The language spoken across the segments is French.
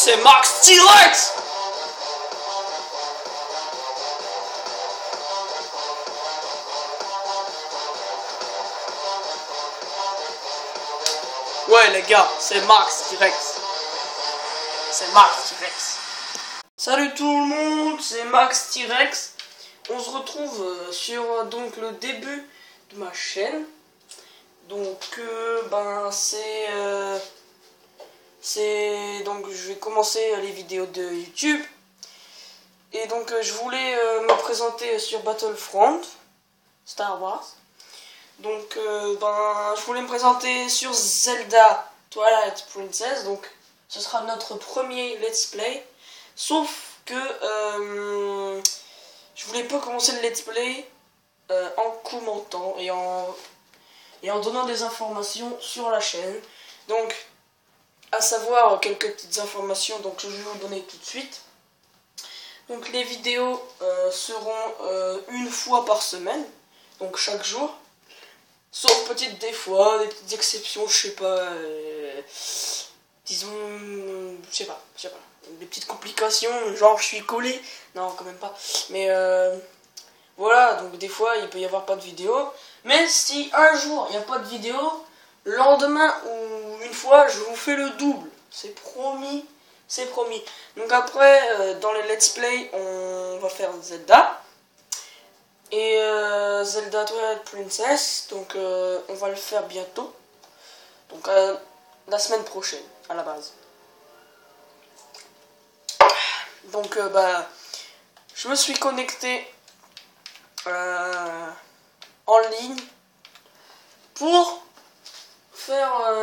c'est Max T-Rex. Ouais les gars, c'est Max T-Rex. C'est Max T-Rex. Salut tout le monde, c'est Max T-Rex. On se retrouve sur donc le début de ma chaîne. Donc donc je vais commencer les vidéos de YouTube. Et donc je voulais me présenter sur Battlefront Star Wars. Donc je voulais me présenter sur Zelda Twilight Princess. Donc ce sera notre premier let's play. Sauf que je voulais pas commencer le let's play en commentant et en donnant des informations sur la chaîne. Donc à savoir quelques petites informations, donc je vais vous donner tout de suite. Donc les vidéos seront une fois par semaine, donc chaque jour. Sauf des fois, des petites exceptions, je sais pas, disons, je sais pas, des petites complications, genre je suis collé, non quand même pas, mais voilà, donc des fois il peut y avoir pas de vidéo, mais si un jour il n'y a pas de vidéo, le lendemain ou une fois je vous fais le double, c'est promis, c'est promis. Donc après, dans les let's play, on va faire Zelda. Et Zelda Twilight Princess, donc on va le faire bientôt. Donc la semaine prochaine, à la base. Donc je me suis connecté en ligne pour faire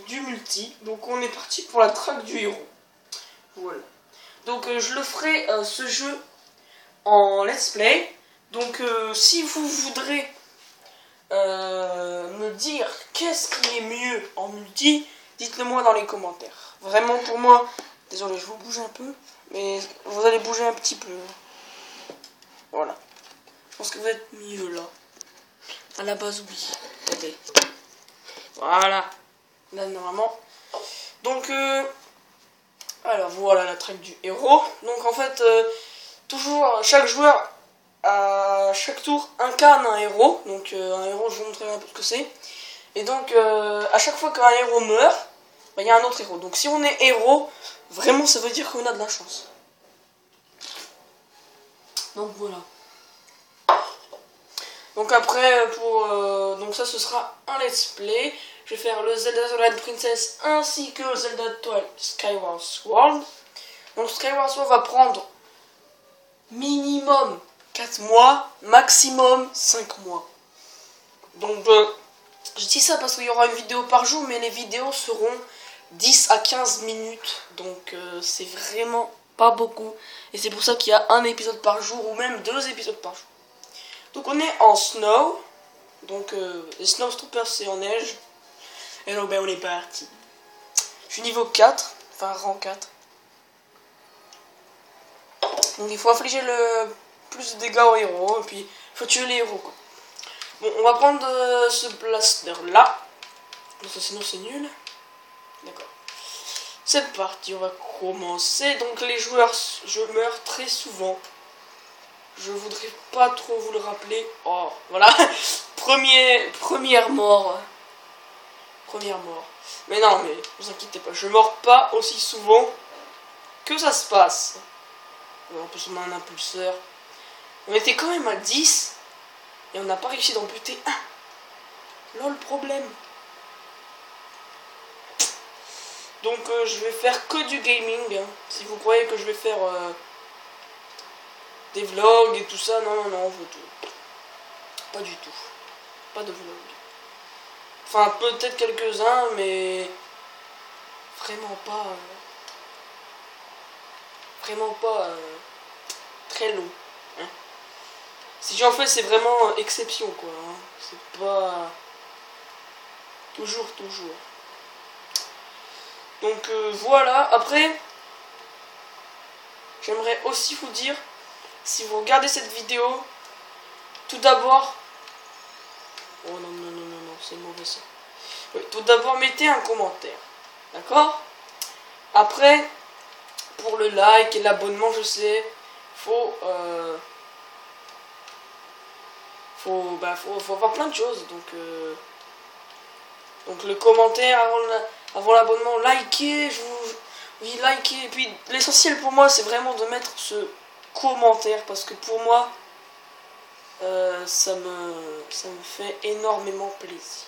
du multi. Donc on est parti pour la traque du héros. Voilà. Donc je le ferai ce jeu en let's play. Donc si vous voudrez me dire qu'est-ce qui est mieux en multi, dites-le moi dans les commentaires. Vraiment pour moi, désolé je vous bouge un peu, mais vous allez bouger un petit peu. Voilà. Je pense que vous êtes mieux là. À la base oui. Regardez. Voilà. Là normalement. Donc alors voilà la traque du héros. Donc en fait toujours chaque joueur à chaque tour incarne un héros. Donc un héros, je vous montrerai un peu ce que c'est. Et donc à chaque fois qu'un héros meurt, il y a un autre héros. Donc si on est héros, vraiment ça veut dire qu'on a de la chance. Donc voilà. Donc après donc ça ce sera un let's play. Je vais faire le Zelda Twilight Princess ainsi que Zelda Twilight Skyward Sword. Donc Skyward Sword va prendre minimum 4 mois, maximum 5 mois. Donc je dis ça parce qu'il y aura une vidéo par jour, mais les vidéos seront 10 à 15 minutes. Donc c'est vraiment pas beaucoup. Et c'est pour ça qu'il y a un épisode par jour, ou même 2 épisodes par jour. Donc on est en snow. Donc les Snowtroopers c'est en neige. Et donc on est parti. Je suis niveau 4, enfin rang 4. Donc il faut infliger le plus de dégâts aux héros, et puis il faut tuer les héros quoi. Bon, on va prendre ce blaster là, parce que sinon c'est nul. D'accord. C'est parti, on va commencer. Donc les joueurs, je meurs très souvent. Je voudrais pas trop vous le rappeler. Oh, voilà. Première mort. Première mort. Mais non, mais vous inquiétez pas, je meurs pas aussi souvent que ça se passe. En plus on a un impulseur. On était quand même à 10 et on n'a pas réussi d'en buter un. Lol, problème. Donc je vais faire que du gaming. Si vous croyez que je vais faire des vlogs et tout ça, non, pas du tout. Pas de vlog. Enfin peut-être quelques-uns, mais vraiment pas très long. Hein. Si j'en fais, c'est vraiment exception quoi. Hein. C'est pas toujours. Donc voilà. Après, j'aimerais aussi vous dire, si vous regardez cette vidéo, tout d'abord, oh non, c'est mauvais ça. Oui, tout d'abord mettez un commentaire, d'accord. Après pour le like et l'abonnement, je sais. Faut avoir plein de choses. Donc le commentaire avant l'abonnement, likez, oui, likez. Et puis l'essentiel pour moi, c'est vraiment de mettre ce commentaire, parce que pour moi, ça me fait énormément plaisir.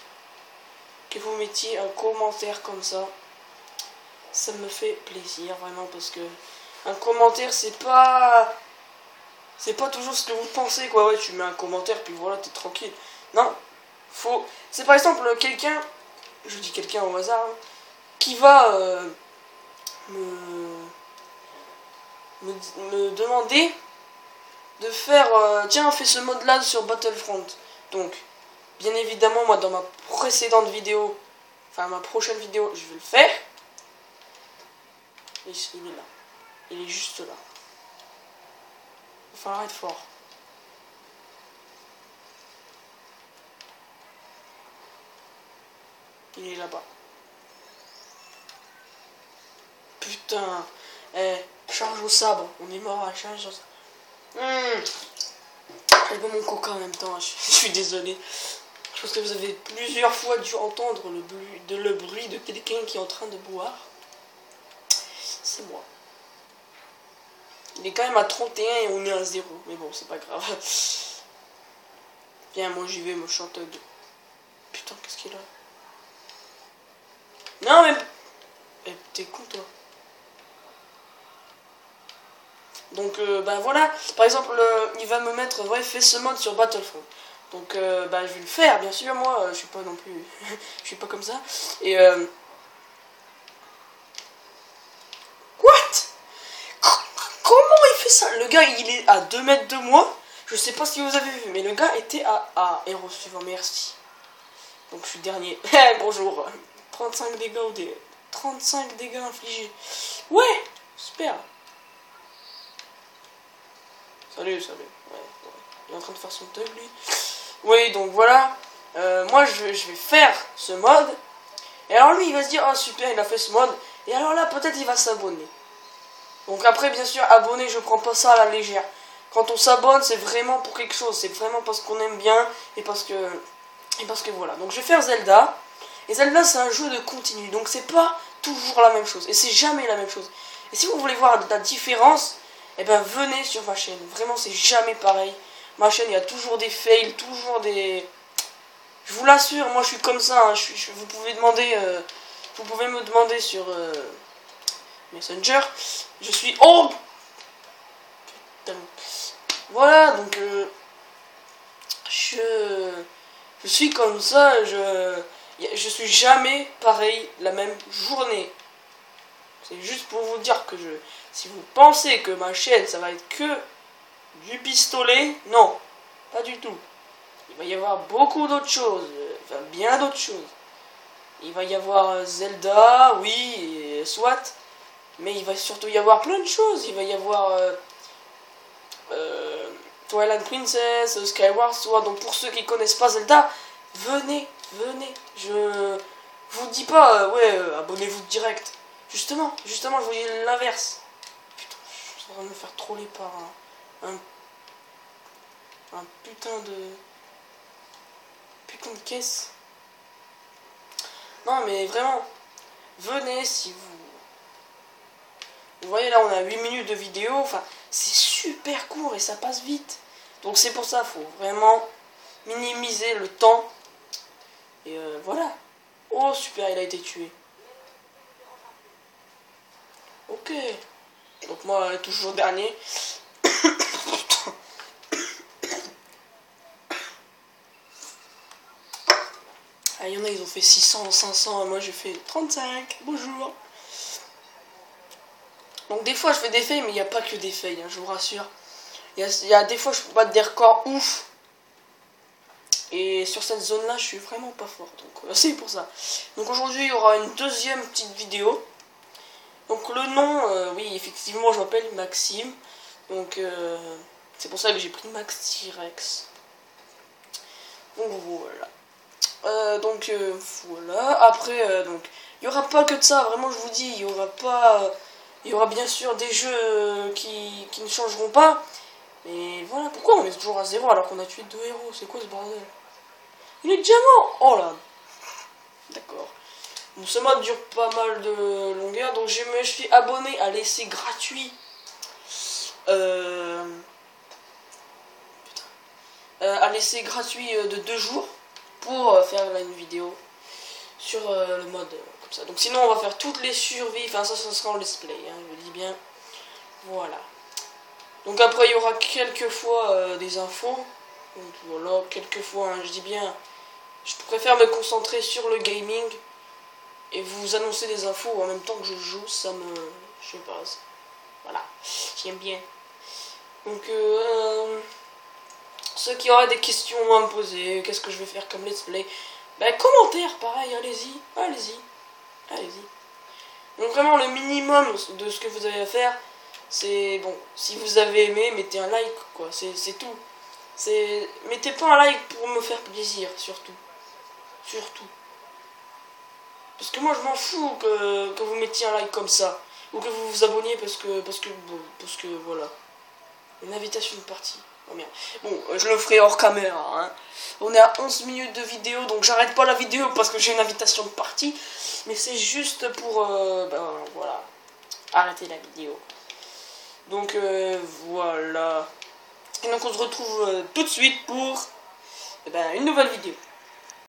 Que vous mettiez un commentaire comme ça me fait plaisir vraiment, parce que un commentaire, c'est pas toujours ce que vous pensez, quoi. Ouais, tu mets un commentaire puis voilà, t'es tranquille. Non, c'est par exemple quelqu'un, je dis quelqu'un au hasard, hein, qui va me demander de faire tiens, fais ce mode là sur Battlefront. Donc bien évidemment, moi dans ma précédente vidéo, enfin ma prochaine vidéo, je vais le faire. Et il est là, il est juste là. Il va falloir être fort. Il est là-bas. Putain. Charge au sabre. On est mort à charge au sabre. Je bois mon coca en même temps. Je suis désolé. Je pense que vous avez plusieurs fois dû entendre le bruit de quelqu'un qui est en train de boire. C'est moi. Il est quand même à 31 et on est à 0. Mais bon, c'est pas grave. Viens, moi j'y vais, me chante de... Putain, qu'est-ce qu'il a? Non, mais... t'es con, toi. Donc, bah voilà. Par exemple, il va me mettre... Ouais, fais ce mode sur Battlefront. Donc, bah je vais le faire, bien sûr. Moi, je suis pas non plus... je suis pas comme ça. Et, Comment il fait ça? Le gars, il est à 2 mètres de moi. Je sais pas si vous avez vu, mais le gars était à héros suivant, merci. Donc je suis dernier. Bonjour. 35 dégâts au dé. 35 dégâts infligés. Ouais, super. Salut. Ouais. Il est en train de faire son thug, lui. Oui, donc voilà. Moi, je vais faire ce mode. Et alors lui, il va se dire, oh super, il a fait ce mode. Et alors là, peut-être il va s'abonner. Donc après, bien sûr, abonner, je prends pas ça à la légère. Quand on s'abonne, c'est vraiment pour quelque chose. C'est vraiment parce qu'on aime bien et parce que voilà. Donc je vais faire Zelda. Et Zelda, c'est un jeu de continu. Donc c'est pas toujours la même chose. Et c'est jamais la même chose. Et si vous voulez voir la différence, eh ben venez sur ma chaîne. Vraiment, c'est jamais pareil. Ma chaîne, il y a toujours des fails, toujours des... Je vous l'assure, moi je suis comme ça. Hein. Vous pouvez me demander sur... Messenger, je suis... Oh putain. Voilà, donc je suis comme ça, je suis jamais pareil la même journée. C'est juste pour vous dire que si vous pensez que ma chaîne ça va être que du pistolet, non, pas du tout. Il va y avoir beaucoup d'autres choses, enfin bien d'autres choses. Il va y avoir Zelda, oui, et soit. Mais il va surtout y avoir plein de choses. Il va y avoir Twilight Princess, Skyward Sword. Donc pour ceux qui connaissent pas Zelda, venez. Je vous dis pas, abonnez-vous direct. Justement, je vous dis l'inverse. Putain, je suis en train de me faire troller par un putain de caisse. Non mais vraiment, venez si vous... Vous voyez là, on a 8 minutes de vidéo, enfin, c'est super court et ça passe vite. Donc c'est pour ça, faut vraiment minimiser le temps. Et voilà. Oh super, il a été tué. Ok. Donc moi, toujours dernier. Ah, il y en a, ils ont fait 600, 500, moi j'ai fait 35. Bonjour. Donc des fois je fais des fails, mais il n'y a pas que des fails, hein, je vous rassure. Il y a des fois je peux battre des records ouf. Et sur cette zone là je suis vraiment pas fort. Donc c'est pour ça. Donc aujourd'hui il y aura une deuxième petite vidéo. Donc le nom, oui effectivement je m'appelle Maxime. Donc c'est pour ça que j'ai pris Max T-Rex. Donc voilà. Voilà. Après donc il n'y aura pas que de ça, vraiment je vous dis, il n'y aura pas... Il y aura bien sûr des jeux qui ne changeront pas. Mais voilà, pourquoi on est toujours à 0 alors qu'on a tué 2 héros? C'est quoi ce bordel? Il est déjà mort. Oh là. D'accord. Bon, ce mode dure pas mal de longueur, donc je me suis abonné à l'essai gratuit. À l'essai gratuit de 2 jours pour faire là, une vidéo sur le mode comme ça. Donc sinon on va faire toutes les survies, enfin ça sera en let's play, hein, je le dis bien. Voilà. Donc après il y aura quelques fois des infos. Donc voilà, quelques fois, hein, je dis bien, je préfère me concentrer sur le gaming et vous annoncer des infos en même temps que je joue, ça me... je sais pas, voilà, j'aime bien. Donc ceux qui auraient des questions à me poser, qu'est-ce que je vais faire comme let's play, ben commentaire, pareil, allez-y, allez-y, allez-y. Donc vraiment le minimum de ce que vous avez à faire, c'est bon, si vous avez aimé, mettez un like, quoi, c'est tout. Mettez pas un like pour me faire plaisir, surtout. Surtout. Parce que moi je m'en fous que vous mettiez un like comme ça. Ou que vous vous abonniez parce que voilà. Une invitation de partie. Oh merde. Bon, je le ferai hors caméra. Hein. On est à 11 minutes de vidéo, donc j'arrête pas la vidéo parce que j'ai une invitation de partie. Mais c'est juste pour, ben voilà, arrêter la vidéo. Donc voilà. Et donc on se retrouve tout de suite pour une nouvelle vidéo.